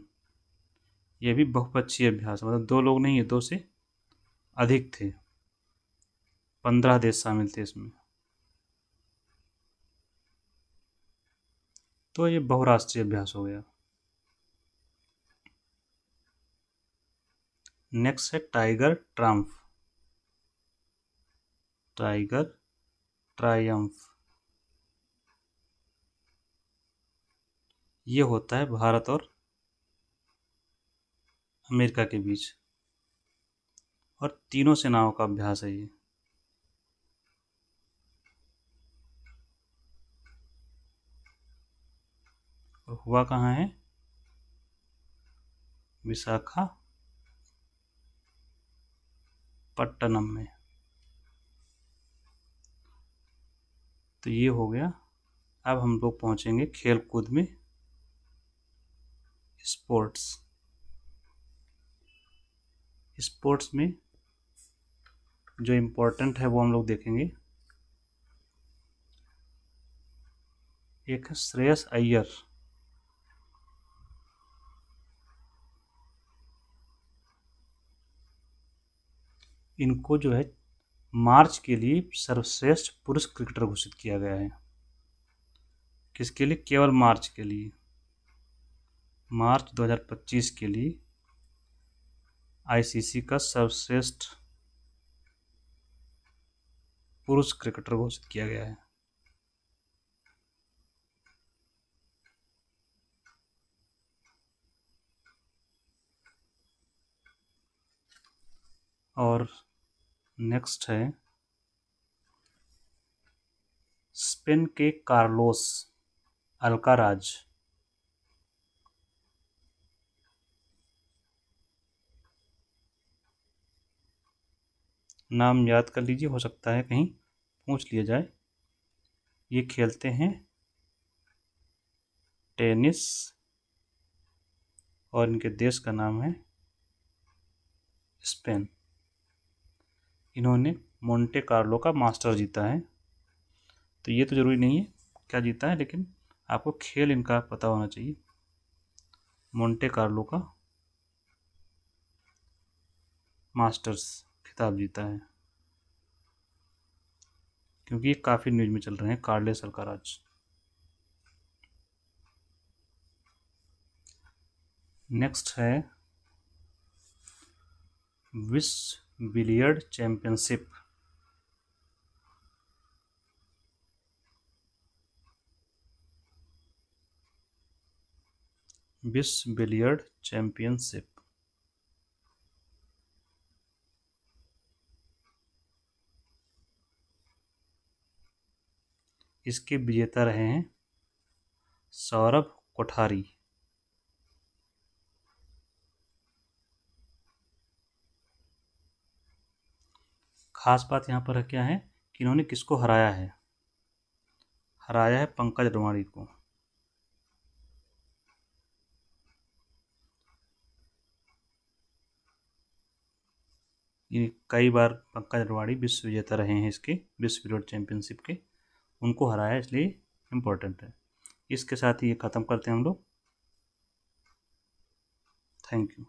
यह भी बहुपक्षीय अभ्यास, मतलब 2 लोग नहीं है, 2 से अधिक थे। 15 देश शामिल थे इसमें। तो ये बहुराष्ट्रीय अभ्यास हो गया। नेक्स्ट है टाइगर ट्रायम्फ। टाइगर ट्रायम्फ ये होता है भारत और अमेरिका के बीच, और तीनों सेनाओं का अभ्यास है ये। और हुआ कहाँ है? विशाखापट्टनम में। तो ये हो गया। अब हम लोग पहुंचेंगे खेल कूद में, स्पोर्ट्स। स्पोर्ट्स में जो इम्पोर्टेंट है वो हम लोग देखेंगे। एक है श्रेयस अय्यर। इनको जो है मार्च के लिए सर्वश्रेष्ठ पुरुष क्रिकेटर घोषित किया गया है। किसके लिए? केवल मार्च के लिए। मार्च 2025 के लिए आईसीसी का सर्वश्रेष्ठ पुरुष क्रिकेटर घोषित किया गया है। और नेक्स्ट है स्पेन के कार्लोस अल्काराज। नाम याद कर लीजिए, हो सकता है कहीं पूछ लिया जाए। ये खेलते हैं टेनिस, और इनके देश का नाम है स्पेन। इन्होंने मोंटे कार्लो का मास्टर जीता है। तो ये तो ज़रूरी नहीं है क्या जीता है, लेकिन आपको खेल इनका पता होना चाहिए। मोंटे कार्लो का मास्टर्स खिताब जीता है, क्योंकि ये काफ़ी न्यूज में चल रहे हैं कार्लोस अल्काराज। नेक्स्ट है विश्व बिलियर्ड चैंपियनशिप। विश्व बिलियर्ड चैंपियनशिप इसके विजेता रहे हैं सौरभ कोठारी। खास बात यहाँ पर क्या है कि इन्होंने किसको हराया है? हराया है पंकज अडवाणी को। ये कई बार पंकज अडवाणी विश्व विजेता रहे हैं इसके विश्व रोड चैंपियनशिप के, उनको हराया इसलिए इम्पोर्टेंट है। इसके साथ ही ये ख़त्म करते हैं हम लोग। Thank you.